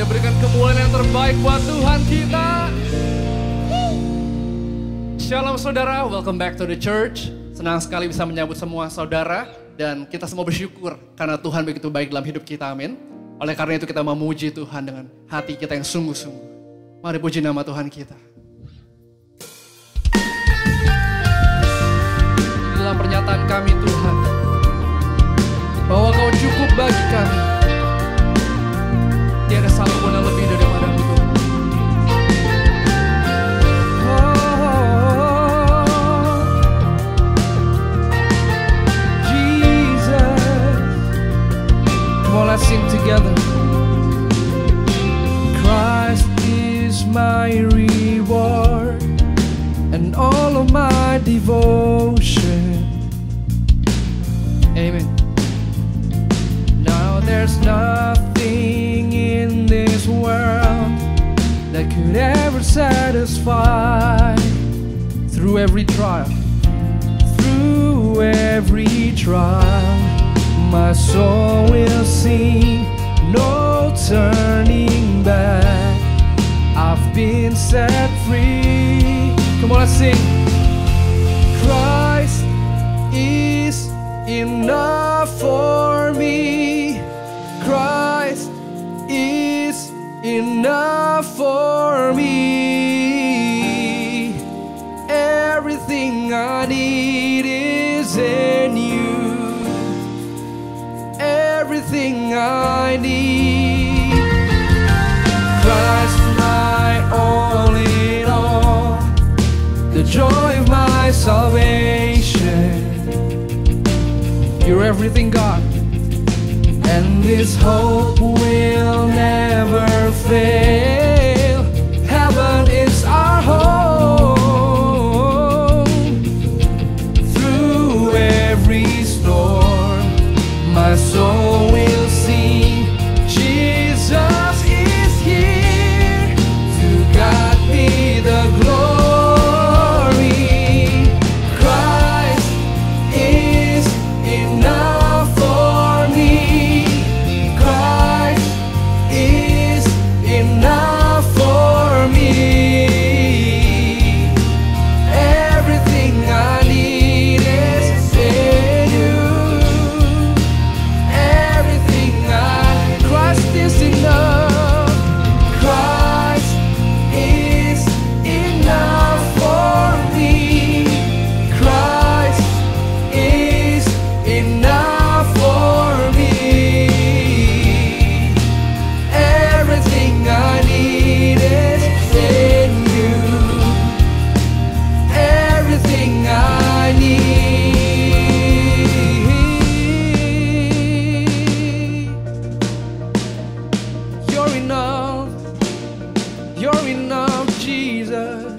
berikan kemuliaan yang terbaik buat Tuhan kita. Shalom saudara, welcome back to the church. Senang sekali bisa menyambut semua saudara. Dan kita semua bersyukur karena Tuhan begitu baik dalam hidup kita, amin. Oleh karena itu kita memuji Tuhan dengan hati kita yang sungguh-sungguh. Mari puji nama Tuhan kita. Dalam pernyataan kami Tuhan, bahwa Kau cukup bagi kami. Tiada satu pun yang lebih daripada-Mu Tuhan. Jesus, come on, let's sing together. Christ is my reward and all of my devotion. Amen. Now there's nothing in this world that could ever satisfy. Through every trial, my soul will sing, no turning back. I've been set free. Come on, let's sing. Christ is enough for me. Christ is enough for me. Everything I need is in you. Everything I need. Christ, my all in all, the joy of my salvation. You're everything, God, and this hope will never fail. Heaven is our home. Through every storm, my soul will sing, Jesus is here. To God be the glory. Christ is enough for me. Christ is enough for me. Everything I need is in you. Christ is enough. Christ is enough for me. Christ is enough for me. Everything I need is in you. Everything I need. You're enough. You're enough, Jesus.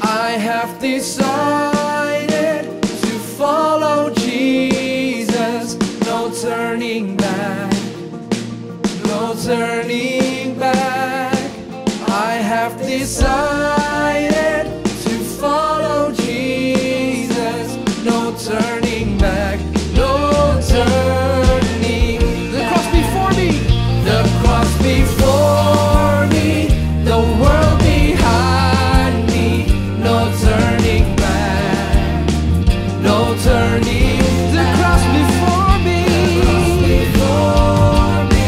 I have decided to follow Jesus. No turning back. No turning back. I have decided to follow Jesus. No turning back. No turning. The cross before me. The cross before me. The world behind me. No turning back. No turning. The cross before me. The cross before me.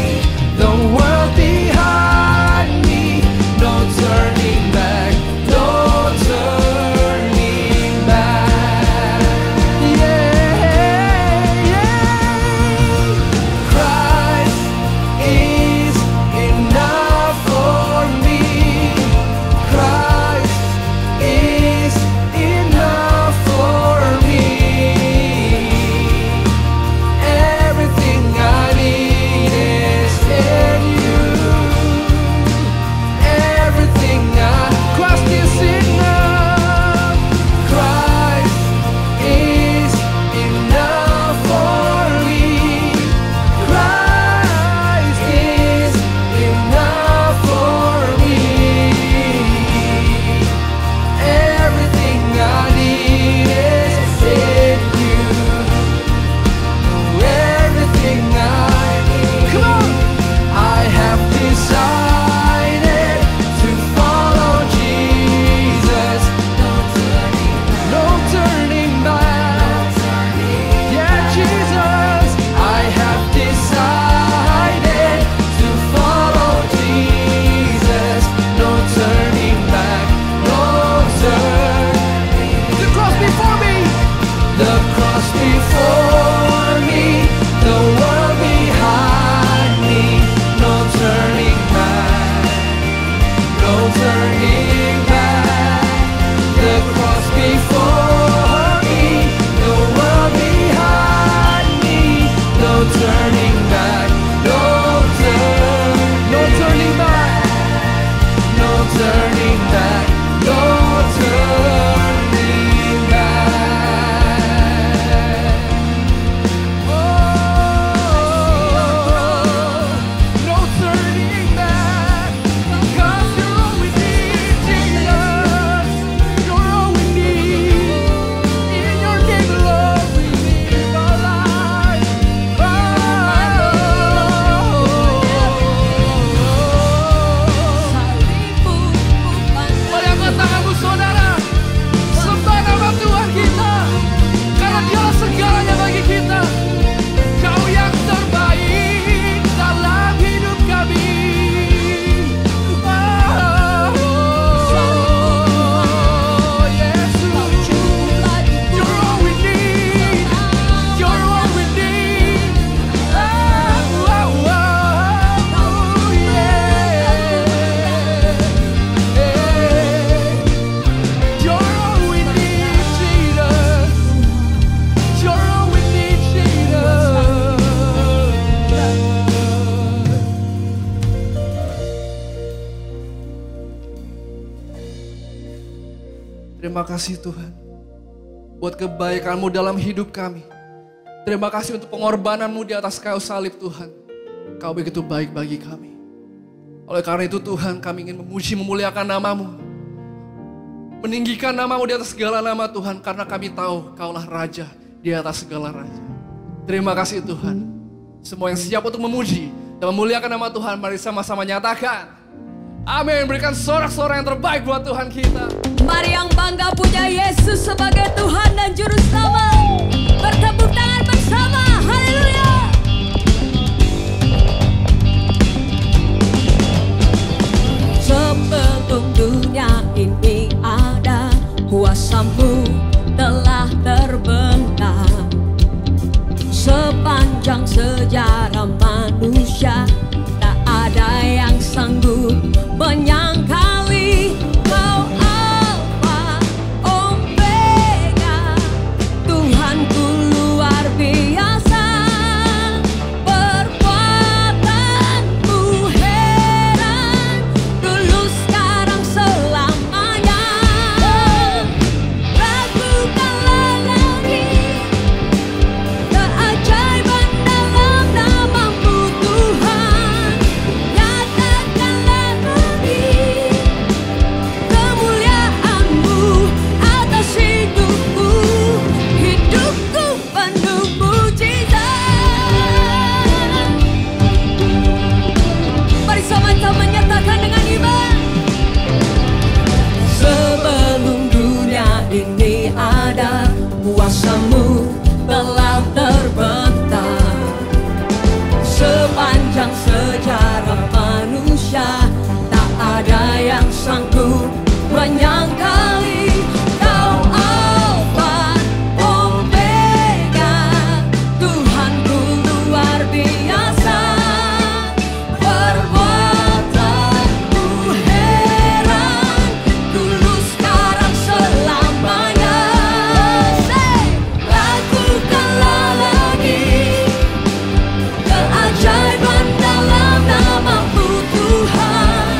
The world Terima kasih Tuhan buat kebaikan-Mu dalam hidup kami. Terima kasih untuk pengorbanan-Mu di atas kayu salib Tuhan. Kau begitu baik bagi kami. Oleh karena itu Tuhan, kami ingin memuji memuliakan nama-Mu. Meninggikan nama-Mu di atas segala nama Tuhan, karena kami tahu Kaulah Raja di atas segala raja. Terima kasih Tuhan. Semua yang siap untuk memuji dan memuliakan nama Tuhan, mari sama-sama nyatakan amin. Berikan sorak-sorak yang terbaik buat Tuhan kita. Mari yang bangga punya Yesus sebagai Tuhan dan Juru Selamat. Bertepuk tangan bersama. Haleluya. Sebelum dunia ini ada, kuasa-Mu telah terbentang. Sepanjang sejarah manusia, tak ada yang sanggup menyangkali Kau Alfa Omega, Tuhanku luar biasa. Perbuatan-Mu heran, dulu sekarang selamanya. Lakukanlah lagi keajaiban dalam nama-Mu Tuhan. Nyatakanlah lagi kemuliaan-Mu atas hidupku. Hidupku penuh mujizat. Mari sama-sama nyatakan dengan iman. Sebelum dunia ini ada, kuasa-Mu telah terbentang. Sepanjang sejarah manusia, tak ada yang sanggup menyangkali Kau Alfa Omega, Tuhanku luar biasa. Perbuatan-Mu heran, dulu sekarang selamanya. Lakukanlah lagi keajaiban dalam nama-Mu Tuhan.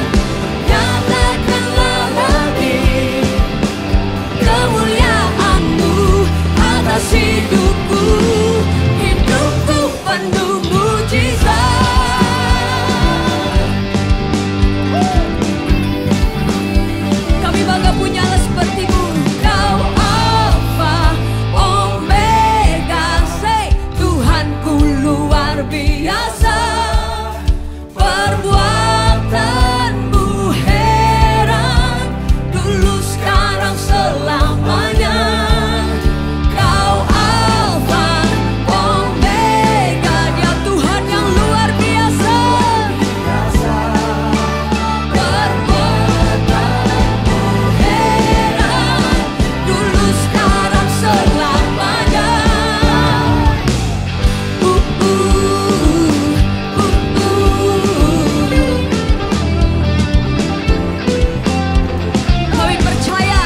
Nyatakanlah lagi kemuliaan-Mu atas hidupku. Hidupku penuh mujizat. Kami bangga punyalah seperti-Mu. Kau Alfa Omega, say Tuhanku luar biasa. Perbuatan-Mu heran, dulu sekarang selamanya. Kau Alfa Omega, Dia Tuhan yang luar biasa. Perbuatan-Mu heran, dulu sekarang selamanya. Kami percaya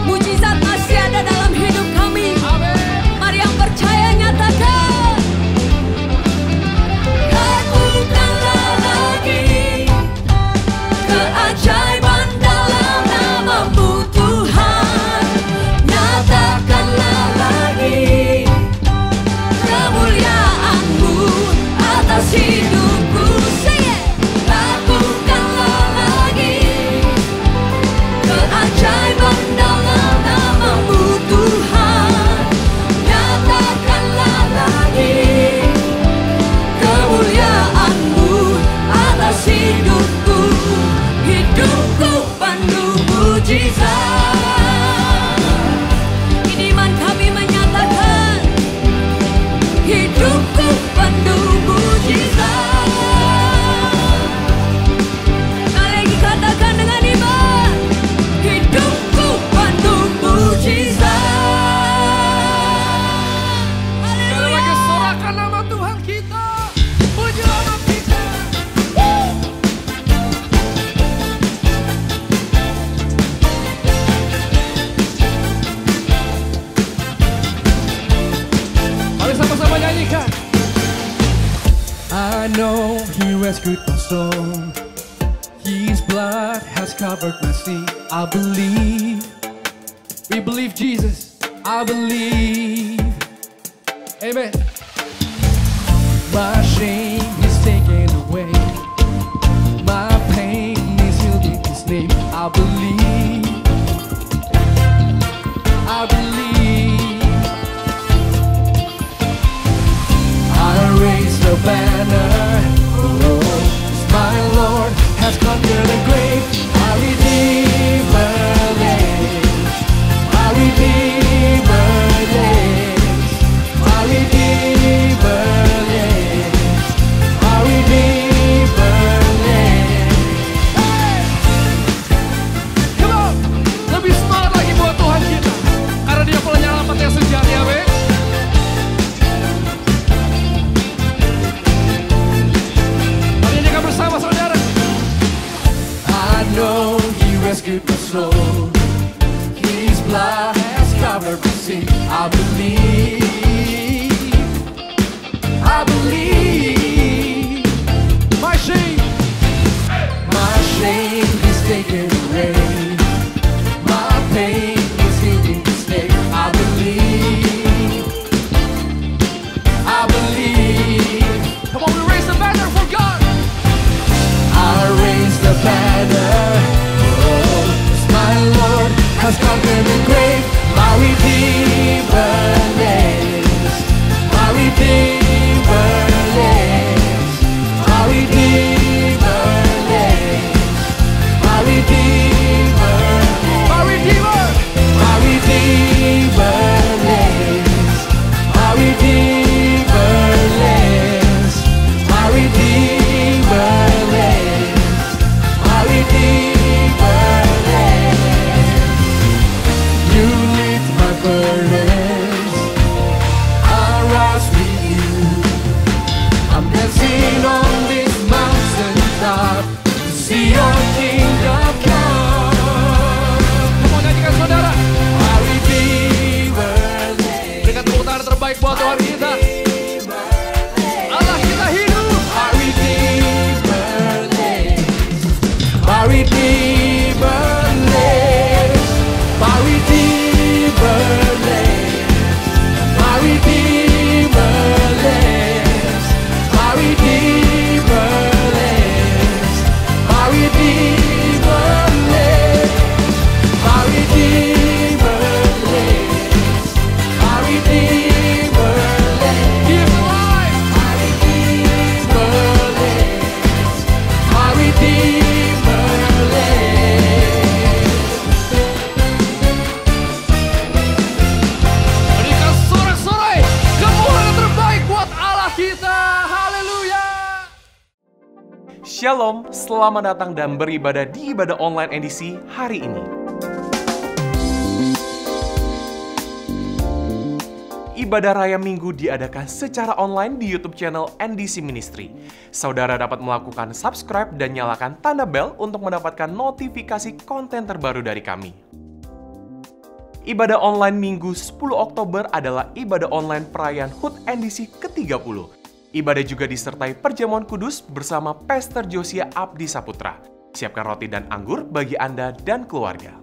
mujizat masih ada dalam hidup kami. Mari yang percaya nyatakan. Lakukanlah lagi keajaiban dalam nama-Mu Tuhan. Nyatakanlah lagi kemuliaan-Mu atas hidupku. Say it. Lakukanlah lagi keajaiban dalam nama-Mu Tuhan. Nyatakanlah lagi kemuliaan-Mu atas hidupku. Hidupku penuh mujizat. Ini iman kami menyatakan hidupku penuh mujizat. Sekali lagi katakan dengan iman. Hidupku penuh mujizat. Sekali Haleluya. lagi sorakan nama Tuhan kita. Puji nama kita. Mari sama-sama nyanyikan. I know He rescued my soul. His blood has covered my sin. I believe We believe Jesus. I believe. Amen. My shame is taken away. My pain is healed in His name. I believe. I believe. I raise the banner. Oh, 'cause my Lord has conquered the grave. My Redeemer lives. My Redeemer lives. My Redeemer lives. My Redeemer lives. Hey! Come on! Lebih semangat lagi buat Tuhan kita. Karena Dia penyelamat yang sejati, amin. Mari nyanyikan bersama saudara. I know He rescued my soul. His blood has covered my sin. I believe. I believe. My shame is taken away. My pain is healed in His name. I believe. I believe. Come on, we raise the banner for God. I raise the banner. Oh, 'cause my Lord has conquered the grave. My Redeemer lives. My Redeemer lives. My Redeemer lives. My Redeemer. My Redeemer. My Redeemer lives. My Redeemer lives. My Redeemer lives. My Redeemer lives. You lift my burdens. I rise with you. I'm dancing on this mountaintop to see your kingdom come. Come on, nyanyikan saudara. My Redeemer lives. Berikan tepuk tangan terbaik buat Tuhan kita. Allah kita hidup. My Redeemer lives. My Redeemer lives. My Redeemer lives. My Redeemer lives. My Redeemer lives. My Redeemer lives. My Redeemer lives. My Redeemer lives. He is alive. My Redeemer lives. My Redeemer lives. Berikan sorak-sorai kemuliaan terbaik buat Allah kita. Haleluya. Shalom, selamat datang dan beribadah di ibadah online NDC hari ini. Ibadah Raya Minggu diadakan secara online di YouTube channel NDC Ministry. Saudara dapat melakukan subscribe dan nyalakan tanda bel untuk mendapatkan notifikasi konten terbaru dari kami. Ibadah online Minggu 10 Oktober adalah ibadah online perayaan HUT NDC ke-30. Ibadah juga disertai perjamuan kudus bersama Pastor Josia Abdi Saputra. Siapkan roti dan anggur bagi Anda dan keluarga.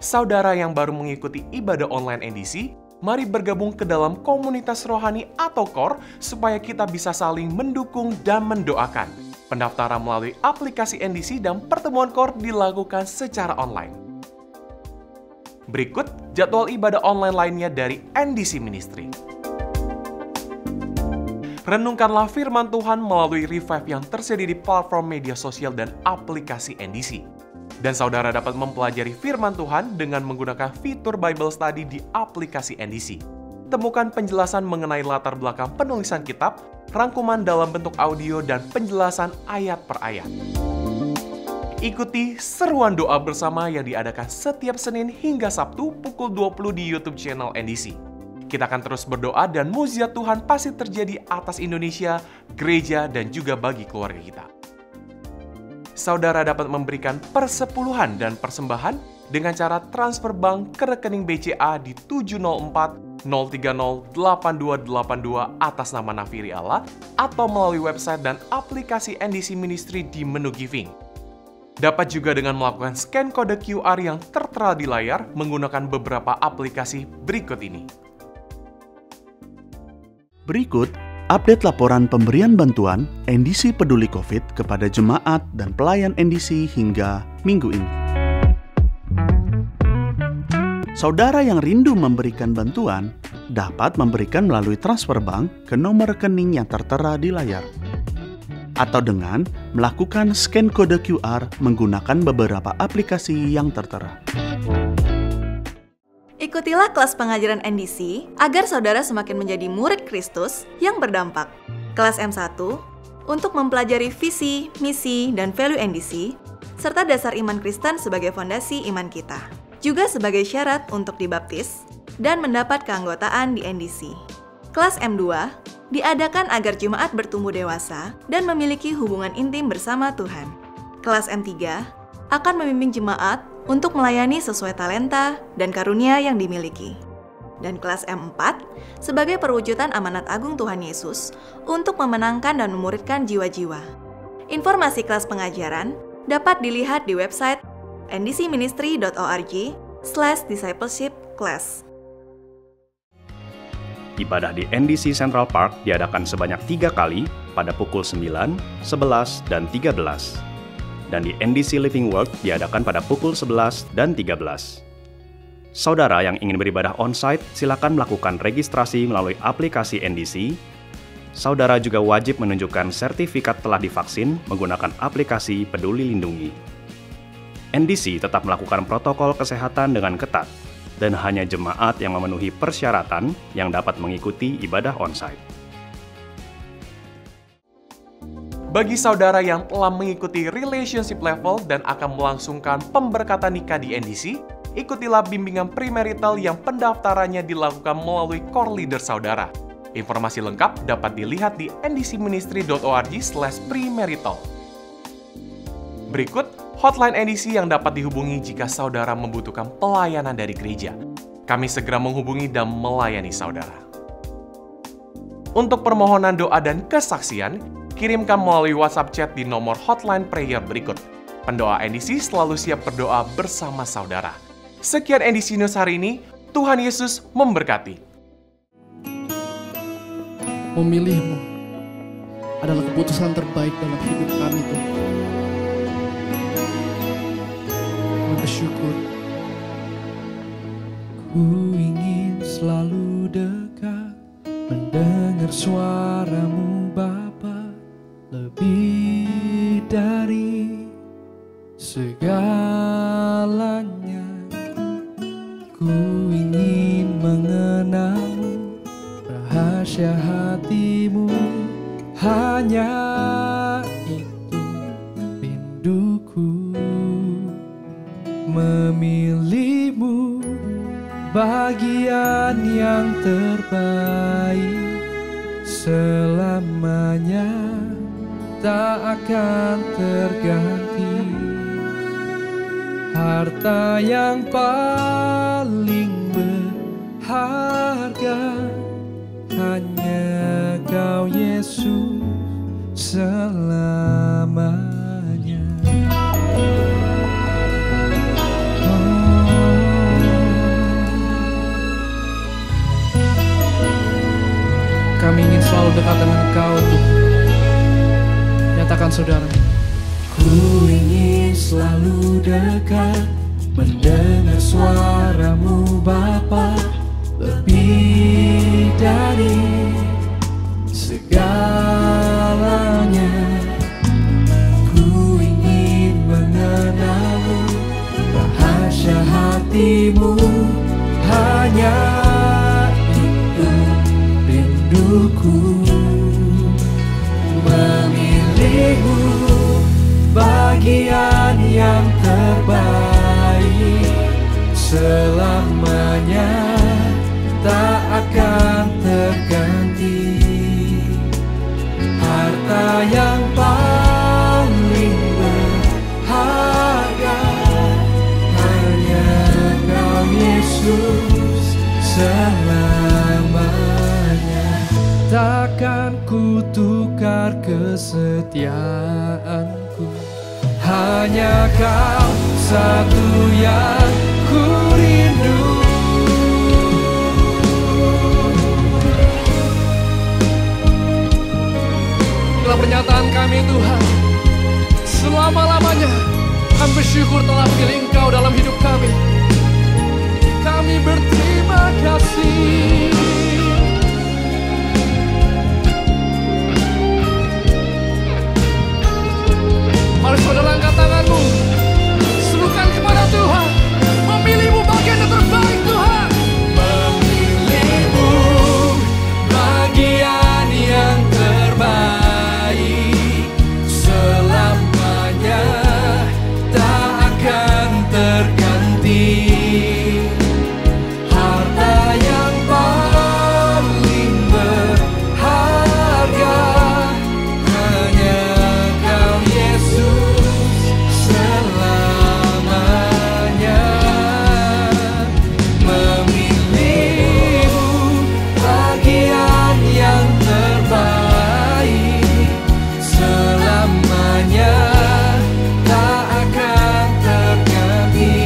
Saudara yang baru mengikuti ibadah online NDC, mari bergabung ke dalam komunitas rohani atau KOR supaya kita bisa saling mendukung dan mendoakan. Pendaftaran melalui aplikasi NDC dan pertemuan KOR dilakukan secara online. Berikut jadwal ibadah online lainnya dari NDC Ministry. Renungkanlah firman Tuhan melalui Revive yang tersedia di platform media sosial dan aplikasi NDC. Dan saudara dapat mempelajari firman Tuhan dengan menggunakan fitur Bible Study di aplikasi NDC. Temukan penjelasan mengenai latar belakang penulisan kitab, rangkuman dalam bentuk audio, dan penjelasan ayat per ayat. Ikuti seruan doa bersama yang diadakan setiap Senin hingga Sabtu pukul 20 di YouTube channel NDC. Kita akan terus berdoa dan mujizat Tuhan pasti terjadi atas Indonesia, gereja, dan juga bagi keluarga kita. Saudara dapat memberikan persepuluhan dan persembahan dengan cara transfer bank ke rekening BCA di 704-030-8282 atas nama Nafiri Allah atau melalui website dan aplikasi NDC Ministry di menu Giving. Dapat juga dengan melakukan scan kode QR yang tertera di layar menggunakan beberapa aplikasi berikut ini. Berikut update laporan pemberian bantuan NDC Peduli COVID kepada jemaat dan pelayan NDC hingga minggu ini. Saudara yang rindu memberikan bantuan dapat memberikan melalui transfer bank ke nomor rekening yang tertera di layar, atau dengan melakukan scan kode QR menggunakan beberapa aplikasi yang tertera. Ikutilah kelas pengajaran NDC agar saudara semakin menjadi murid Kristus yang berdampak. Kelas M1 untuk mempelajari visi, misi, dan value NDC, serta dasar iman Kristen sebagai fondasi iman kita. Juga sebagai syarat untuk dibaptis dan mendapat keanggotaan di NDC. Kelas M2 diadakan agar jemaat bertumbuh dewasa dan memiliki hubungan intim bersama Tuhan. Kelas M3 akan membimbing jemaat untuk melayani sesuai talenta dan karunia yang dimiliki. Dan kelas M4 sebagai perwujudan amanat agung Tuhan Yesus untuk memenangkan dan memuridkan jiwa-jiwa. Informasi kelas pengajaran dapat dilihat di website ndcministry.org/discipleship-class. Ibadah di NDC Central Park diadakan sebanyak 3 kali pada pukul 9, 11, dan 13. Dan di NDC Living Word diadakan pada pukul 11 dan 13. Saudara yang ingin beribadah on-site, silakan melakukan registrasi melalui aplikasi NDC. Saudara juga wajib menunjukkan sertifikat telah divaksin menggunakan aplikasi Peduli Lindungi. NDC tetap melakukan protokol kesehatan dengan ketat, dan hanya jemaat yang memenuhi persyaratan yang dapat mengikuti ibadah on-site. Bagi saudara yang telah mengikuti relationship level dan akan melangsungkan pemberkatan nikah di NDC, ikutilah bimbingan premarital yang pendaftarannya dilakukan melalui core leader saudara. Informasi lengkap dapat dilihat di ndcministry.org/premarital. Berikut hotline NDC yang dapat dihubungi jika saudara membutuhkan pelayanan dari gereja. Kami segera menghubungi dan melayani saudara. Untuk permohonan doa dan kesaksian, kirimkan melalui WhatsApp chat di nomor hotline prayer berikut. Pendoa NDC selalu siap berdoa bersama saudara. Sekian NDC News hari ini, Tuhan Yesus memberkati. Memilihmu adalah keputusan terbaik dalam hidup kami, Tuhan. Bersyukur. Ku ingin selalu dekat, mendengar suaramu Bapa, lebih dari segalanya. Ku ingin mengenalmu, rahasia hatimu, hanya itu rinduku. Memilihmu bagian yang terbaik, selamanya tak akan terganti. Harta yang paling berharga hanya Kau Yesus selamanya. Kami ingin selalu dekat dengan Kau, Tuhan. Nyatakan saudara. Ku ingin selalu dekat, mendengar suaramu Bapa, lebih dari segalanya. Ku ingin mengenalmu, rahasia hatimu, hanya rinduku. Memilihmu bagian yang terbaik, selamanya tak akan terganti. Harta yang paling berharga hanya Kau Yesus selamanya. Takkan ku tukar kesetiaanku hanya Kau satu yang ku rindu. Inilah pernyataan kami Tuhan, selama-lamanya kami bersyukur telah pilih Engkau dalam hidup kami. Kami berterima kasih. Mari saudara angkat tanganmu, serukan kepada Tuhan, memilihmu bagian yang terbaik Tuhan. Memilihmu bagian yang terbaik, selamanya tak akan terganti. Harta yang paling berharga hanya Kau Yesus selamanya. Memilihmu bagian yang terbaik, selamanya tak akan terganti.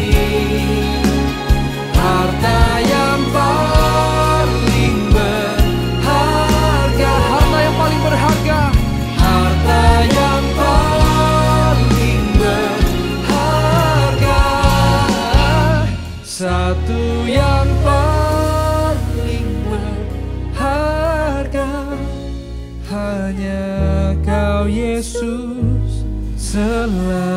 Harta yang paling berharga, harta yang paling berharga, harta yang paling berharga, satu yang paling berharga, hanya Kau Yesus selamanya.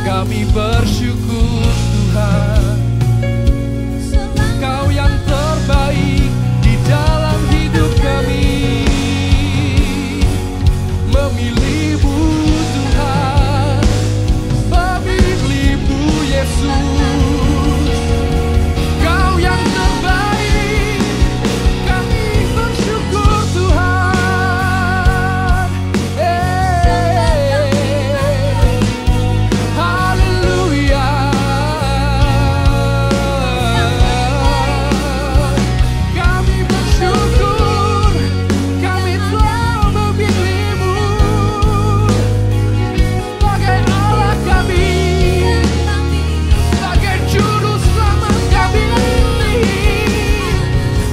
Kami bersyukur Tuhan, Kau yang terbaik di dalam hidup kami. Memilihmu Tuhan, memilihmu Yesus, Kau yang terbaik. Kami bersyukur Tuhan. Haleluya. Kami bersyukur, kami telah memilihmu sebagai Allah kami, sebagai juru selamat kami.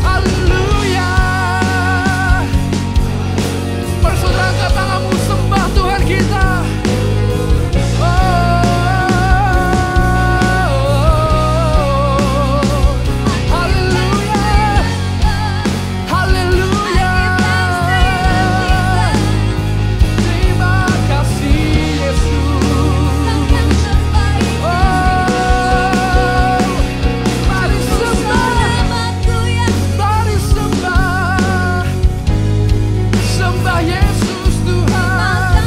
Haleluya. Bersaudara angkat tanganmu, sembah Tuhan kita. Haleluya. Haleluya. Terima kasih Yesus. Mari sembah, mari sembah, sembah Yesus Tuhan.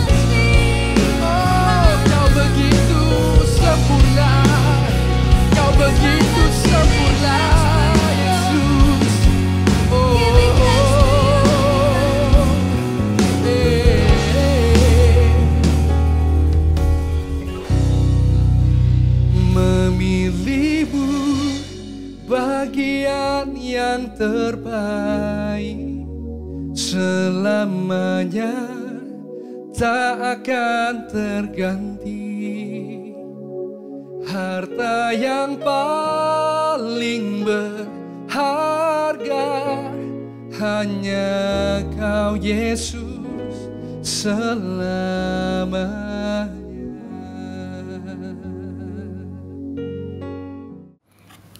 Kau begitu sempurna, Kau begitu sempurna Yesus. Memilihmu bagian yang terbaik, selamanya tak akan terganti. Harta yang paling berharga hanya Kau Yesus selamanya.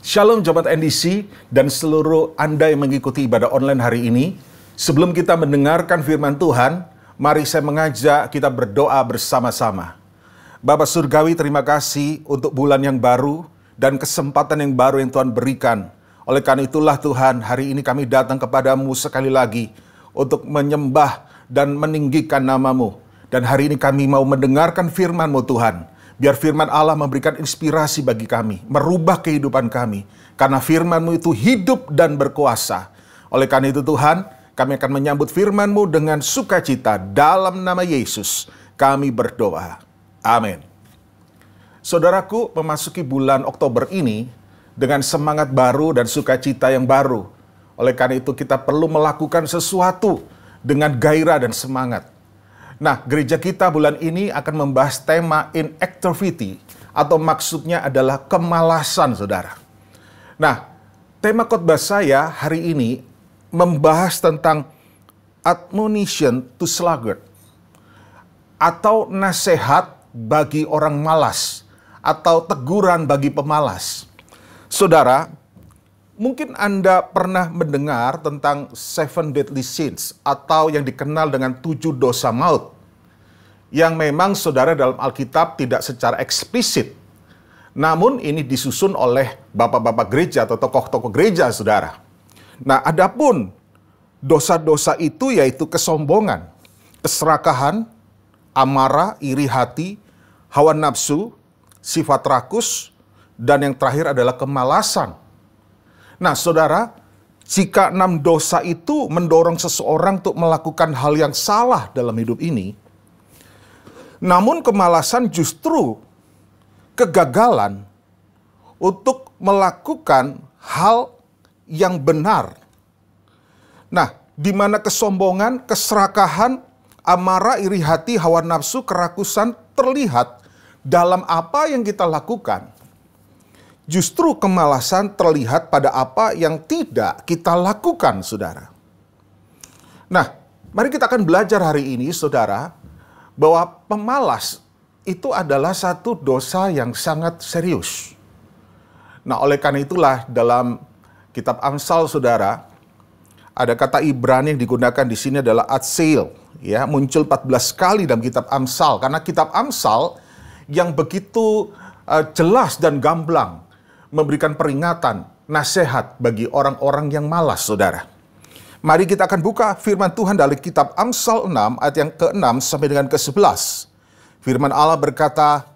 Shalom Jemaat NDC dan seluruh Anda yang mengikuti ibadah online hari ini. Sebelum kita mendengarkan firman Tuhan, mari saya mengajak kita berdoa bersama-sama. Bapa Surgawi, terima kasih untuk bulan yang baru dan kesempatan yang baru yang Tuhan berikan. Oleh karena itulah Tuhan, hari ini kami datang kepadamu sekali lagi untuk menyembah dan meninggikan nama-Mu. Dan hari ini kami mau mendengarkan firman-Mu Tuhan. Biar firman Allah memberikan inspirasi bagi kami, merubah kehidupan kami. Karena firman-Mu itu hidup dan berkuasa. Oleh karena itu Tuhan, kami akan menyambut firman-Mu dengan sukacita. Dalam nama Yesus, kami berdoa. Amin. Saudaraku, memasuki bulan Oktober ini dengan semangat baru dan sukacita yang baru. Oleh karena itu kita perlu melakukan sesuatu dengan gairah dan semangat. Nah, gereja kita bulan ini akan membahas tema inactivity, atau maksudnya adalah kemalasan, saudara. Nah, tema khotbah saya hari ini membahas tentang admonition to sluggard, atau nasihat bagi orang malas, atau teguran bagi pemalas. Saudara, mungkin Anda pernah mendengar tentang 7 deadly sins, atau yang dikenal dengan 7 dosa maut, yang memang saudara dalam Alkitab tidak secara eksplisit. Namun ini disusun oleh bapak-bapak gereja atau tokoh-tokoh gereja, saudara. Nah, adapun dosa-dosa itu yaitu kesombongan, keserakahan, amarah, iri hati, hawa nafsu, sifat rakus, dan yang terakhir adalah kemalasan. Nah, saudara, jika 6 dosa itu mendorong seseorang untuk melakukan hal yang salah dalam hidup ini, namun kemalasan justru kegagalan untuk melakukan hal yang benar. Nah, di mana kesombongan, keserakahan, amarah, iri hati, hawa nafsu, kerakusan terlihat dalam apa yang kita lakukan. Justru kemalasan terlihat pada apa yang tidak kita lakukan, saudara. Nah, mari kita akan belajar hari ini, saudara, bahwa pemalas itu adalah satu dosa yang sangat serius. Nah, oleh karena itulah dalam kitab Amsal, saudara, ada kata Ibrani yang digunakan di sini adalah atseil, ya, muncul 14 kali dalam kitab Amsal, karena kitab Amsal yang begitu jelas dan gamblang memberikan peringatan, nasihat bagi orang-orang yang malas, saudara. Mari kita akan buka firman Tuhan dari kitab Amsal 6 ayat yang ke-6 sampai dengan ke-11. Firman Allah berkata,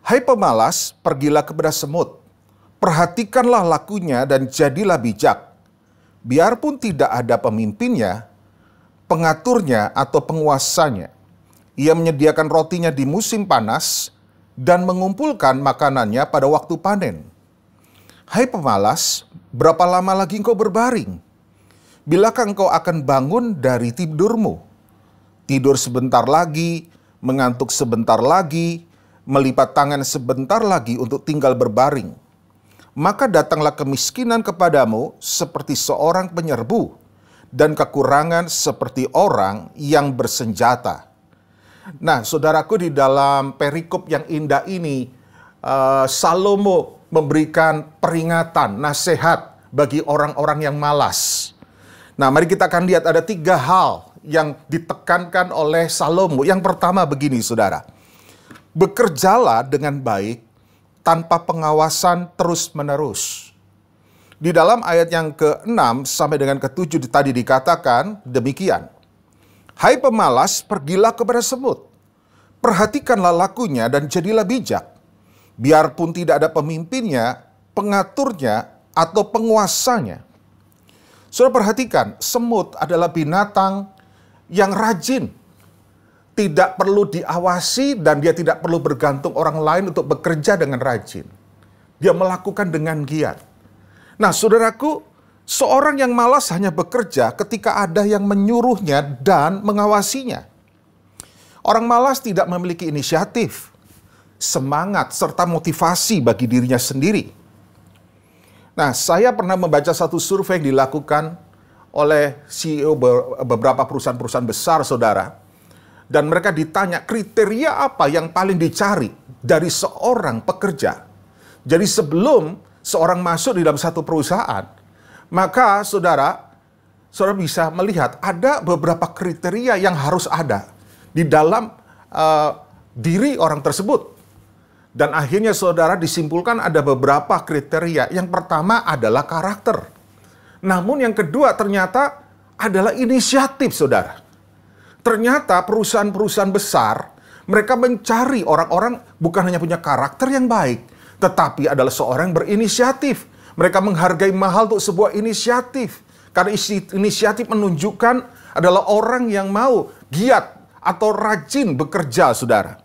"Hai pemalas, pergilah kepada semut, perhatikanlah lakunya dan jadilah bijak. Biarpun tidak ada pemimpinnya, pengaturnya atau penguasanya. Ia menyediakan rotinya di musim panas dan mengumpulkan makanannya pada waktu panen. Hai pemalas, berapa lama lagi engkau berbaring? Bilakah engkau akan bangun dari tidurmu? Tidur sebentar lagi, mengantuk sebentar lagi, melipat tangan sebentar lagi untuk tinggal berbaring. Maka datanglah kemiskinan kepadamu seperti seorang penyerbu, dan kekurangan seperti orang yang bersenjata." Nah, saudaraku, di dalam perikop yang indah ini, Salomo memberikan peringatan, nasihat bagi orang-orang yang malas. Nah, mari kita akan lihat ada 3 hal yang ditekankan oleh Salomo. Yang pertama begini, saudara. Bekerjalah dengan baik tanpa pengawasan terus-menerus. Di dalam ayat yang ke-6 sampai dengan ke-7 tadi dikatakan demikian. Hai pemalas, pergilah kepada semut. Perhatikanlah lakunya dan jadilah bijak. Biarpun tidak ada pemimpinnya, pengaturnya, atau penguasanya. Saudara perhatikan, semut adalah binatang yang rajin. Tidak perlu diawasi dan dia tidak perlu bergantung orang lain untuk bekerja dengan rajin. Dia melakukan dengan giat. Nah, saudaraku, seorang yang malas hanya bekerja ketika ada yang menyuruhnya dan mengawasinya. Orang malas tidak memiliki inisiatif, semangat, serta motivasi bagi dirinya sendiri. Nah, saya pernah membaca satu survei yang dilakukan oleh CEO beberapa perusahaan-perusahaan besar, saudara. Dan mereka ditanya kriteria apa yang paling dicari dari seorang pekerja. Jadi sebelum seorang masuk di dalam satu perusahaan, maka saudara bisa melihat ada beberapa kriteria yang harus ada di dalam diri orang tersebut. Dan akhirnya saudara disimpulkan ada beberapa kriteria. Yang pertama adalah karakter. Namun yang kedua ternyata adalah inisiatif, saudara. Ternyata perusahaan-perusahaan besar, mereka mencari orang-orang bukan hanya punya karakter yang baik, tetapi adalah seorang yang berinisiatif. Mereka menghargai mahal untuk sebuah inisiatif. Karena inisiatif menunjukkan adalah orang yang mau giat atau rajin bekerja, saudara.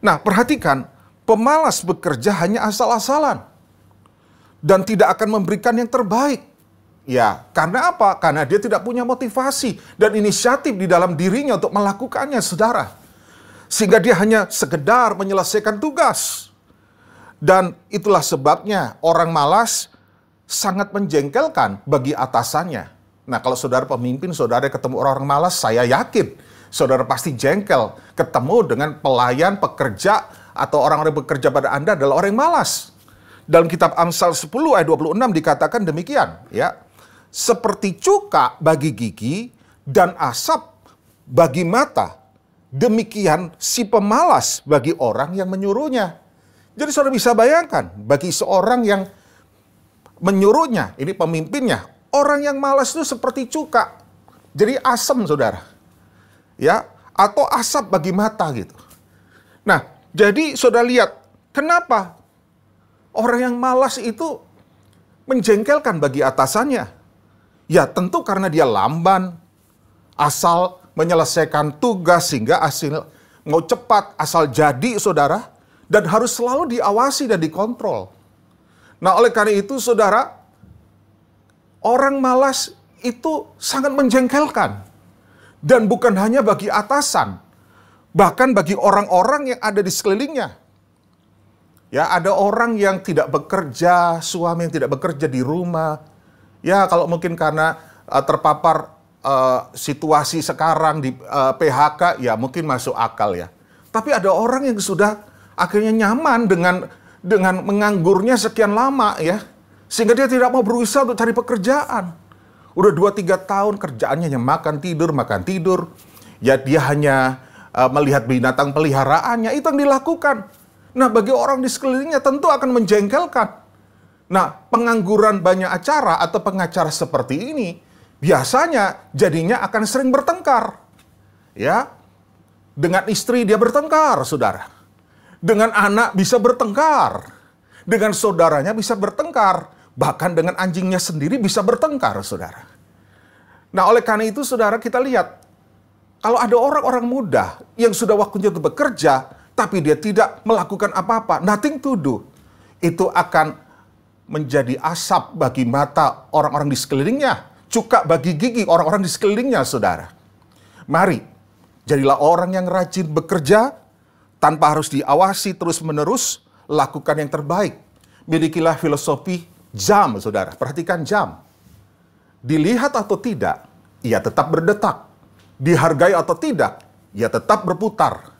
Nah, perhatikan, pemalas bekerja hanya asal-asalan dan tidak akan memberikan yang terbaik. Ya, karena apa? Karena dia tidak punya motivasi dan inisiatif di dalam dirinya untuk melakukannya, saudara. Sehingga dia hanya sekedar menyelesaikan tugas. Dan itulah sebabnya orang malas sangat menjengkelkan bagi atasannya. Nah, kalau saudara pemimpin, saudara ketemu orang malas, saya yakin saudara pasti jengkel. Ketemu dengan pelayan, pekerja, atau orang-orang yang bekerja pada Anda adalah orang yang malas. Dalam kitab Amsal 10 ayat 26 dikatakan demikian, ya. Seperti cuka bagi gigi dan asap bagi mata, demikian si pemalas bagi orang yang menyuruhnya. Jadi saudara bisa bayangkan, bagi seorang yang menyuruhnya, ini pemimpinnya, orang yang malas itu seperti cuka. Jadi asam, saudara. Ya, atau asap bagi mata gitu. Nah, jadi saudara lihat, kenapa orang yang malas itu menjengkelkan bagi atasannya? Ya, tentu karena dia lamban, asal menyelesaikan tugas sehingga hasil mau cepat, asal jadi, saudara, dan harus selalu diawasi dan dikontrol. Nah, oleh karena itu, saudara, orang malas itu sangat menjengkelkan. Dan bukan hanya bagi atasan, bahkan bagi orang-orang yang ada di sekelilingnya. Ya, ada orang yang tidak bekerja, suami yang tidak bekerja di rumah. Ya, kalau mungkin karena terpapar situasi sekarang di PHK, ya mungkin masuk akal ya. Tapi ada orang yang sudah akhirnya nyaman dengan menganggurnya sekian lama ya. Sehingga dia tidak mau berusaha untuk cari pekerjaan. Udah 2-3 tahun kerjaannya hanya makan tidur. Ya, dia hanya melihat binatang peliharaannya, itu yang dilakukan. Nah, bagi orang di sekelilingnya tentu akan menjengkelkan. Nah, pengangguran banyak acara atau pengacara seperti ini biasanya jadinya akan sering bertengkar. Ya. Dengan istri dia bertengkar, saudara. Dengan anak bisa bertengkar. Dengan saudaranya bisa bertengkar. Bahkan dengan anjingnya sendiri bisa bertengkar, saudara. Nah, oleh karena itu, saudara, kita lihat. Kalau ada orang-orang muda yang sudah waktunya untuk bekerja, tapi dia tidak melakukan apa-apa, nothing to do, itu akan menjadi asap bagi mata orang-orang di sekelilingnya, cuka bagi gigi orang-orang di sekelilingnya, saudara. Mari, jadilah orang yang rajin bekerja, tanpa harus diawasi terus-menerus, lakukan yang terbaik. Milikilah filosofi jam, saudara. Perhatikan jam. Dilihat atau tidak, ia tetap berdetak. Dihargai atau tidak, ia tetap berputar.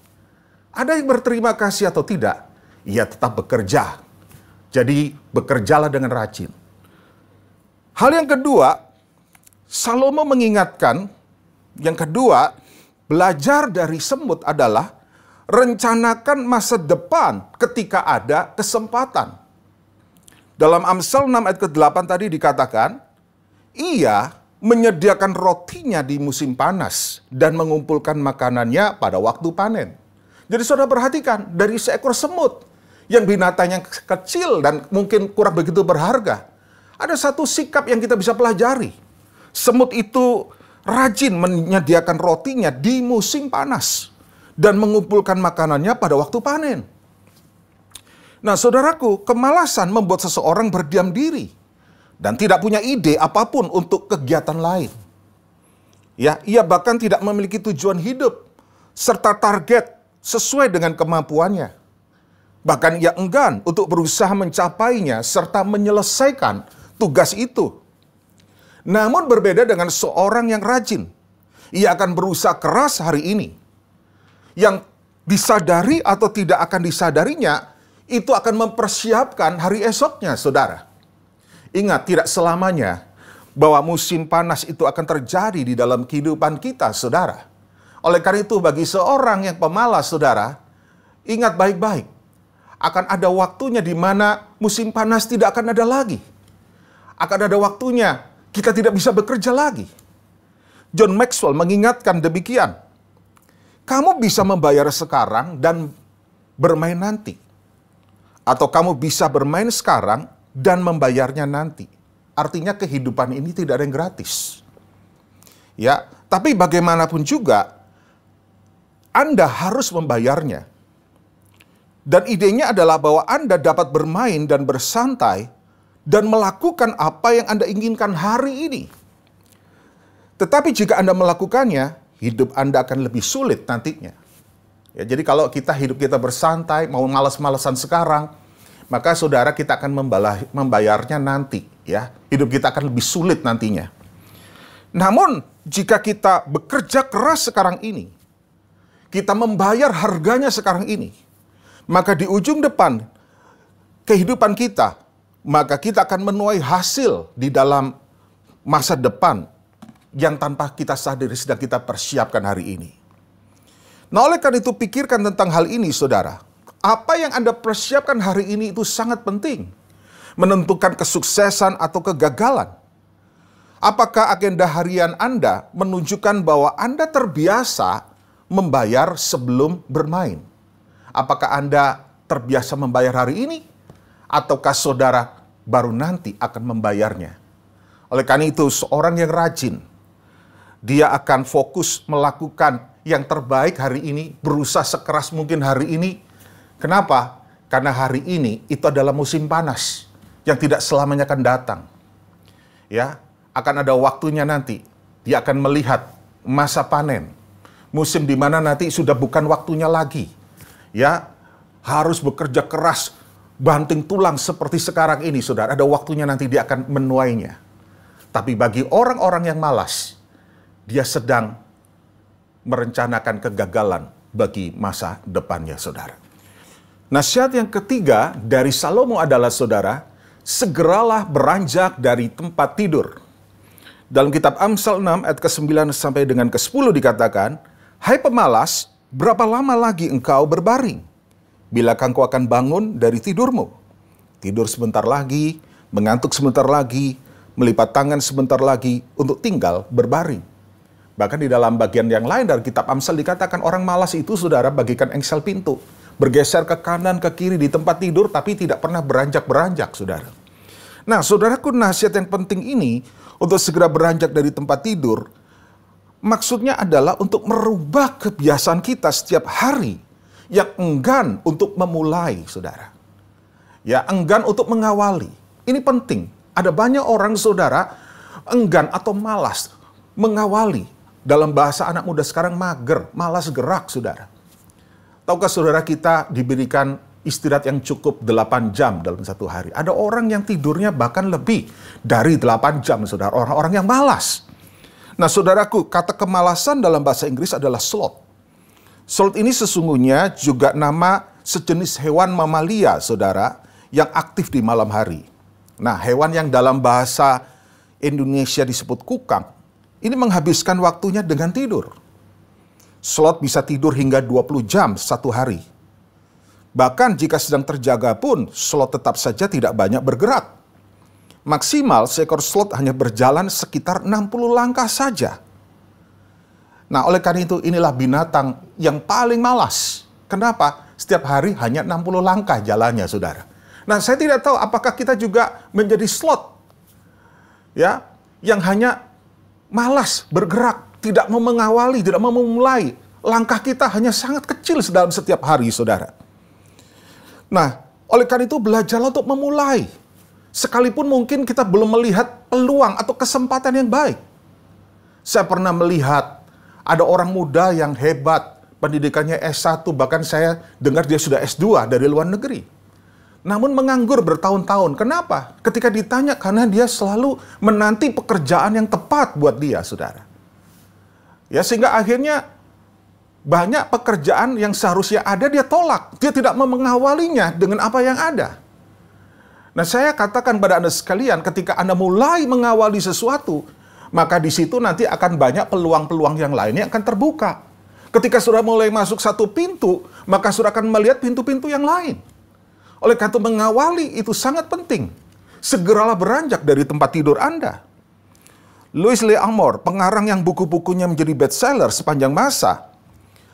Ada yang berterima kasih atau tidak, ia tetap bekerja. Jadi, bekerjalah dengan rajin. Hal yang kedua, Salomo mengingatkan, yang kedua, belajar dari semut adalah rencanakan masa depan ketika ada kesempatan. Dalam Amsal 6 ayat ke-8 tadi dikatakan, ia menyediakan rotinya di musim panas dan mengumpulkan makanannya pada waktu panen. Jadi saudara perhatikan, dari seekor semut, yang binatang yang kecil dan mungkin kurang begitu berharga, ada satu sikap yang kita bisa pelajari. Semut itu rajin menyediakan rotinya di musim panas dan mengumpulkan makanannya pada waktu panen. Nah, saudaraku, kemalasan membuat seseorang berdiam diri dan tidak punya ide apapun untuk kegiatan lain. Ya, ia bahkan tidak memiliki tujuan hidup serta target sesuai dengan kemampuannya. Bahkan ia enggan untuk berusaha mencapainya serta menyelesaikan tugas itu. Namun berbeda dengan seorang yang rajin. Ia akan berusaha keras hari ini. Yang disadari atau tidak akan disadarinya, itu akan mempersiapkan hari esoknya, saudara. Ingat, tidak selamanya bahwa musim panas itu akan terjadi di dalam kehidupan kita, saudara. Oleh karena itu, bagi seorang yang pemalas, saudara, ingat baik-baik. Akan ada waktunya di mana musim panas tidak akan ada lagi. Akan ada waktunya kita tidak bisa bekerja lagi. John Maxwell mengingatkan demikian. Kamu bisa membayar sekarang dan bermain nanti. Atau kamu bisa bermain sekarang dan membayarnya nanti. Artinya kehidupan ini tidak ada yang gratis. Ya, tapi bagaimanapun juga Anda harus membayarnya. Dan idenya adalah bahwa Anda dapat bermain dan bersantai dan melakukan apa yang Anda inginkan hari ini. Tetapi jika Anda melakukannya, hidup Anda akan lebih sulit nantinya. Ya, jadi kalau hidup kita bersantai, mau malas-malasan sekarang, maka saudara kita akan membayarnya nanti. Ya, hidup kita akan lebih sulit nantinya. Namun, jika kita bekerja keras sekarang ini, kita membayar harganya sekarang ini, maka di ujung depan kehidupan kita, maka kita akan menuai hasil di dalam masa depan yang tanpa kita sadari sedang kita persiapkan hari ini. Nah, oleh karena itu pikirkan tentang hal ini, saudara. Apa yang Anda persiapkan hari ini itu sangat penting. Menentukan kesuksesan atau kegagalan. Apakah agenda harian Anda menunjukkan bahwa Anda terbiasa membayar sebelum bermain? Apakah Anda terbiasa membayar hari ini? Ataukah saudara baru nanti akan membayarnya? Oleh karena itu, seorang yang rajin, dia akan fokus melakukan yang terbaik hari ini, berusaha sekeras mungkin hari ini. Kenapa? Karena hari ini itu adalah musim panas yang tidak selamanya akan datang. Ya, akan ada waktunya nanti. Dia akan melihat masa panen. Musim di mana nanti sudah bukan waktunya lagi. Ya, harus bekerja keras, banting tulang seperti sekarang ini, saudara. Ada waktunya nanti dia akan menuainya. Tapi bagi orang-orang yang malas, dia sedang merencanakan kegagalan bagi masa depannya, saudara. Nasihat yang ketiga dari Salomo adalah, saudara, segeralah beranjak dari tempat tidur. Dalam kitab Amsal 6 ayat ke-9 sampai dengan ke-10 dikatakan, "Hai pemalas, berapa lama lagi engkau berbaring? Bilakah engkau akan bangun dari tidurmu? Tidur sebentar lagi, mengantuk sebentar lagi, melipat tangan sebentar lagi untuk tinggal berbaring." Bahkan di dalam bagian yang lain dari kitab Amsal dikatakan orang malas itu, saudara, bagikan engsel pintu. Bergeser ke kanan, ke kiri di tempat tidur, tapi tidak pernah beranjak-beranjak, saudara. Nah, saudaraku, nasihat yang penting ini untuk segera beranjak dari tempat tidur, maksudnya adalah untuk merubah kebiasaan kita setiap hari yang enggan untuk memulai, saudara. Ya, enggan untuk mengawali. Ini penting. Ada banyak orang, saudara, enggan atau malas mengawali. Dalam bahasa anak muda sekarang, mager, malas gerak, saudara. Tahukah saudara, kita diberikan istirahat yang cukup 8 jam dalam satu hari. Ada orang yang tidurnya bahkan lebih dari 8 jam, saudara. Orang-orang yang malas. Nah, saudaraku, kata kemalasan dalam bahasa Inggris adalah sloth. Sloth ini sesungguhnya juga nama sejenis hewan mamalia, saudara, yang aktif di malam hari. Nah, hewan yang dalam bahasa Indonesia disebut kukang, ini menghabiskan waktunya dengan tidur. Sloth bisa tidur hingga 20 jam satu hari. Bahkan jika sedang terjaga pun, sloth tetap saja tidak banyak bergerak. Maksimal seekor sloth hanya berjalan sekitar 60 langkah saja. Nah, oleh karena itu inilah binatang yang paling malas. Kenapa? Setiap hari hanya 60 langkah jalannya, saudara. Nah, saya tidak tahu apakah kita juga menjadi sloth. Ya, yang hanya malas bergerak, tidak mau mengawali, tidak mau memulai. Langkah kita hanya sangat kecil dalam setiap hari, saudara. Nah, oleh karena itu belajarlah untuk memulai. Sekalipun mungkin kita belum melihat peluang atau kesempatan yang baik. Saya pernah melihat ada orang muda yang hebat, pendidikannya S1, bahkan saya dengar dia sudah S2 dari luar negeri. Namun menganggur bertahun-tahun. Kenapa? Ketika ditanya, karena dia selalu menanti pekerjaan yang tepat buat dia, saudara. Ya, sehingga akhirnya banyak pekerjaan yang seharusnya ada dia tolak. Dia tidak mau mengawalinya dengan apa yang ada. Nah, saya katakan pada Anda sekalian, ketika Anda mulai mengawali sesuatu, maka di situ nanti akan banyak peluang-peluang yang lainnya akan terbuka. Ketika sudah mulai masuk satu pintu, maka sudah akan melihat pintu-pintu yang lain. Oleh karena itu mengawali itu sangat penting. Segeralah beranjak dari tempat tidur Anda. Louis Lee Amor, pengarang yang buku-bukunya menjadi bestseller sepanjang masa,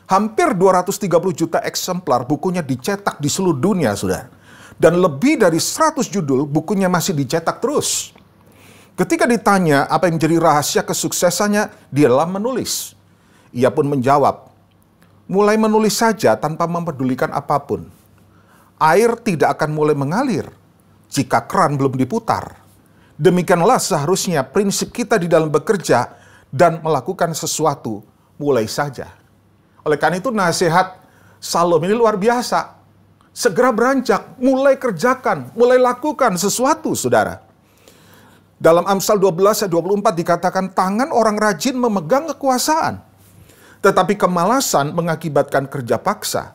hampir 230 juta eksemplar bukunya dicetak di seluruh dunia, saudara. Dan lebih dari 100 judul bukunya masih dicetak terus. Ketika ditanya apa yang menjadi rahasia kesuksesannya, dia dalam menulis. Ia pun menjawab, mulai menulis saja tanpa mempedulikan apapun. Air tidak akan mulai mengalir jika keran belum diputar. Demikianlah seharusnya prinsip kita di dalam bekerja dan melakukan sesuatu mulai saja. Oleh karena itu nasihat Shalom ini luar biasa. Segera beranjak, mulai kerjakan, mulai lakukan sesuatu, saudara. Dalam Amsal 12 ayat 24 dikatakan, tangan orang rajin memegang kekuasaan, tetapi kemalasan mengakibatkan kerja paksa.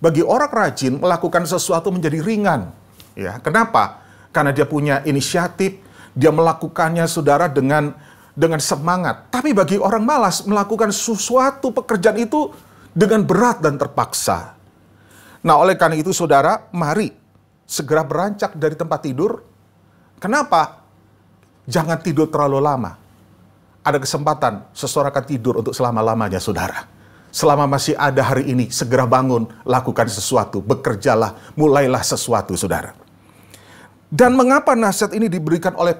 Bagi orang rajin, melakukan sesuatu menjadi ringan. Ya, kenapa? Karena dia punya inisiatif, dia melakukannya, saudara, dengan semangat. Tapi bagi orang malas, melakukan sesuatu pekerjaan itu dengan berat dan terpaksa. Nah, oleh karena itu, saudara, mari segera beranjak dari tempat tidur. Kenapa? Jangan tidur terlalu lama. Ada kesempatan seseorang akan tidur untuk selama-lamanya, saudara. Selama masih ada hari ini, segera bangun, lakukan sesuatu, bekerjalah, mulailah sesuatu, saudara. Dan mengapa nasihat ini diberikan oleh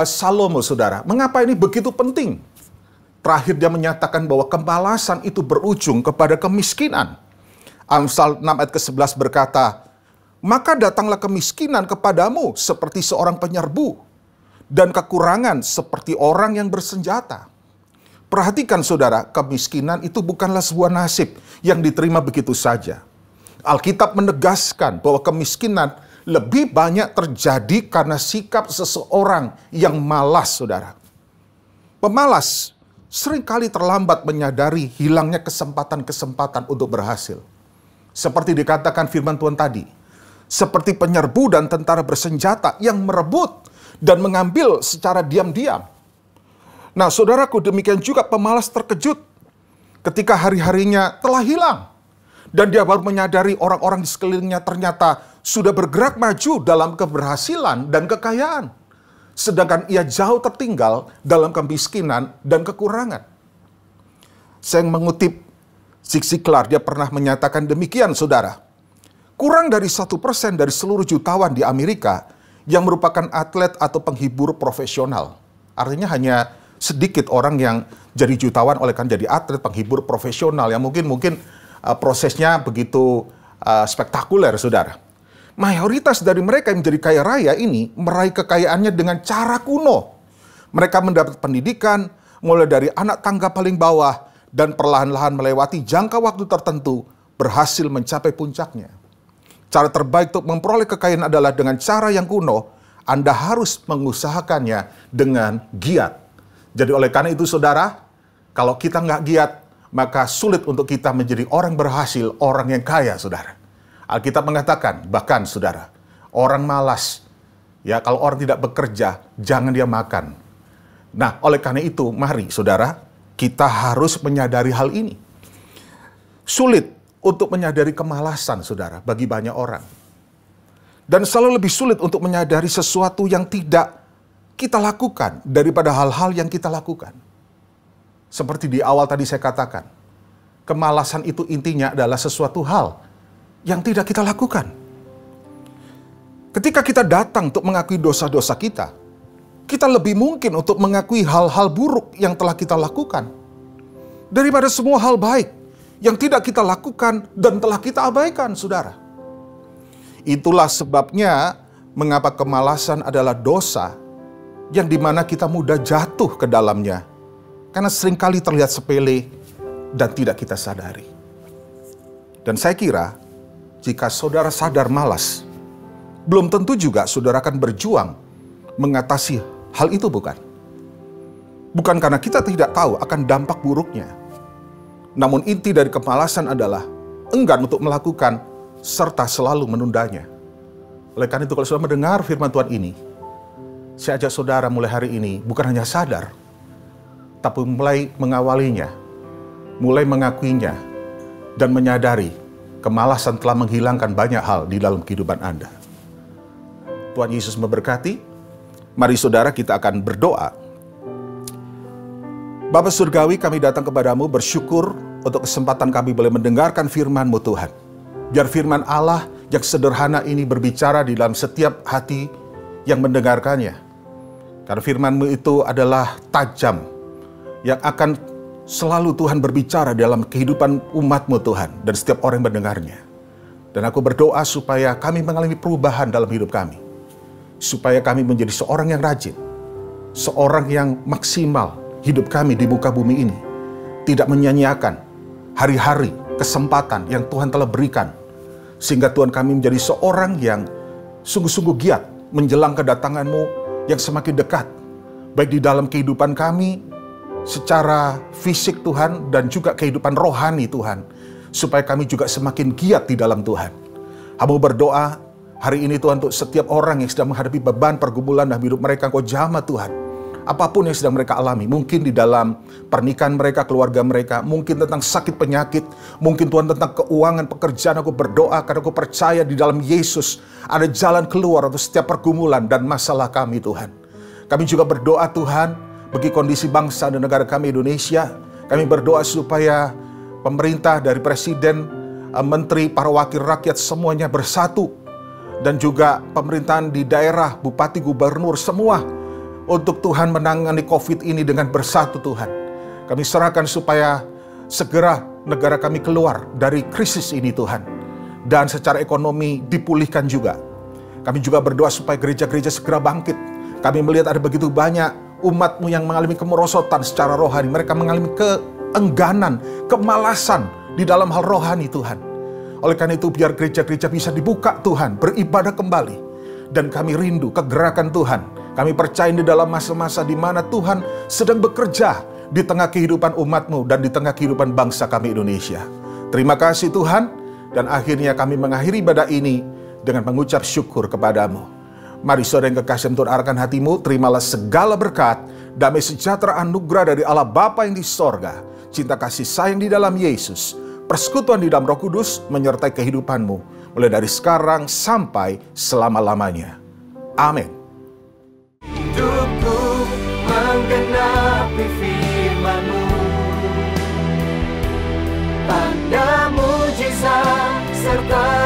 Salomo, saudara? Mengapa ini begitu penting? Terakhir dia menyatakan bahwa kemalasan itu berujung kepada kemiskinan. Amsal 6 ayat ke-11 berkata, maka datanglah kemiskinan kepadamu seperti seorang penyerbu, dan kekurangan seperti orang yang bersenjata. Perhatikan, saudara, kemiskinan itu bukanlah sebuah nasib yang diterima begitu saja. Alkitab menegaskan bahwa kemiskinan lebih banyak terjadi karena sikap seseorang yang malas, saudara. Pemalas seringkali terlambat menyadari hilangnya kesempatan-kesempatan untuk berhasil. Seperti dikatakan firman Tuhan tadi, seperti penyerbu dan tentara bersenjata yang merebut dan mengambil secara diam-diam. Nah, saudaraku, demikian juga pemalas terkejut ketika hari-harinya telah hilang. Dan dia baru menyadari orang-orang di sekelilingnya ternyata sudah bergerak maju dalam keberhasilan dan kekayaan. Sedangkan ia jauh tertinggal dalam kemiskinan dan kekurangan. Saya mengutip Zig Ziglar, dia pernah menyatakan demikian, saudara. Kurang dari 1% dari seluruh jutawan di Amerika yang merupakan atlet atau penghibur profesional. Artinya hanya sedikit orang yang jadi jutawan oleh kan jadi atlet, penghibur profesional yang mungkin prosesnya begitu spektakuler, saudara. Mayoritas dari mereka yang menjadi kaya raya ini meraih kekayaannya dengan cara kuno. Mereka mendapat pendidikan mulai dari anak tangga paling bawah dan perlahan-lahan melewati jangka waktu tertentu berhasil mencapai puncaknya. Cara terbaik untuk memperoleh kekayaan adalah dengan cara yang kuno. Anda harus mengusahakannya dengan giat. Jadi oleh karena itu, saudara, kalau kita nggak giat, maka sulit untuk kita menjadi orang berhasil, orang yang kaya, saudara. Alkitab mengatakan, bahkan, saudara, orang malas, ya kalau orang tidak bekerja, jangan dia makan. Nah, oleh karena itu, mari, saudara, kita harus menyadari hal ini. Sulit untuk menyadari kemalasan, saudara, bagi banyak orang. Dan selalu lebih sulit untuk menyadari sesuatu yang tidak kita lakukan daripada hal-hal yang kita lakukan. Seperti di awal tadi saya katakan, kemalasan itu intinya adalah sesuatu hal yang tidak kita lakukan. Ketika kita datang untuk mengakui dosa-dosa kita lebih mungkin untuk mengakui hal-hal buruk yang telah kita lakukan daripada semua hal baik yang tidak kita lakukan dan telah kita abaikan, saudara. Itulah sebabnya mengapa kemalasan adalah dosa yang dimana kita mudah jatuh ke dalamnya. Karena seringkali terlihat sepele dan tidak kita sadari. Dan saya kira, jika saudara sadar malas, belum tentu juga saudara akan berjuang mengatasi hal itu, bukan? Bukan karena kita tidak tahu akan dampak buruknya. Namun inti dari kemalasan adalah enggan untuk melakukan serta selalu menundanya. Oleh karena itu, kalau saudara mendengar firman Tuhan ini, saya ajak saudara mulai hari ini bukan hanya sadar, tapi mulai mengawalinya, mulai mengakuinya, dan menyadari kemalasan telah menghilangkan banyak hal di dalam kehidupan Anda. Tuhan Yesus memberkati. Mari saudara, kita akan berdoa. Bapa Surgawi, kami datang kepadamu bersyukur untuk kesempatan kami boleh mendengarkan firman-Mu, Tuhan. Biar firman Allah yang sederhana ini berbicara di dalam setiap hati yang mendengarkannya. Karena firman-Mu itu adalah tajam, yang akan selalu Tuhan berbicara dalam kehidupan umat-Mu, Tuhan, dan setiap orang yang mendengarnya. Dan aku berdoa supaya kami mengalami perubahan dalam hidup kami. supaya kami menjadi seorang yang rajin, seorang yang maksimal hidup kami di muka bumi ini, tidak menyia-nyiakan hari-hari kesempatan yang Tuhan telah berikan, sehingga Tuhan kami menjadi seorang yang sungguh-sungguh giat menjelang kedatangan-Mu yang semakin dekat, baik di dalam kehidupan kami secara fisik Tuhan, dan juga kehidupan rohani Tuhan, supaya kami juga semakin giat di dalam Tuhan. Hamba berdoa hari ini Tuhan, untuk setiap orang yang sedang menghadapi beban pergumulan dalam hidup mereka, Engkau jamah Tuhan. Apapun yang sedang mereka alami, mungkin di dalam pernikahan mereka, keluarga mereka, mungkin tentang sakit penyakit, mungkin Tuhan tentang keuangan, pekerjaan, aku berdoa karena aku percaya di dalam Yesus ada jalan keluar untuk setiap pergumulan dan masalah kami Tuhan. Kami juga berdoa Tuhan, bagi kondisi bangsa dan negara kami Indonesia, kami berdoa supaya pemerintah dari presiden, menteri, para wakil rakyat semuanya bersatu, dan juga pemerintahan di daerah, bupati, gubernur, semua untuk Tuhan menangani COVID ini dengan bersatu Tuhan. Kami serahkan supaya segera negara kami keluar dari krisis ini Tuhan, dan secara ekonomi dipulihkan juga. Kami juga berdoa supaya gereja-gereja segera bangkit. Kami melihat ada begitu banyak umat-Mu yang mengalami kemerosotan secara rohani. Mereka mengalami keengganan, kemalasan di dalam hal rohani Tuhan. Oleh karena itu biar gereja-gereja bisa dibuka Tuhan, beribadah kembali. Dan kami rindu kegerakan Tuhan. Kami percaya di dalam masa-masa di mana Tuhan sedang bekerja di tengah kehidupan umat-Mu dan di tengah kehidupan bangsa kami Indonesia. Terima kasih Tuhan, dan akhirnya kami mengakhiri ibadah ini dengan mengucap syukur kepada-Mu. Mari saudara yang kekasih Tuhan, arahkan hatimu, terimalah segala berkat, damai sejahtera anugerah dari Allah Bapa yang di sorga, cinta kasih sayang di dalam Yesus, persekutuan di dalam Roh Kudus menyertai kehidupanmu, mulai dari sekarang sampai selama-lamanya. Amin. Hidupku menggenapi firman-Mu, tanda mujizat serta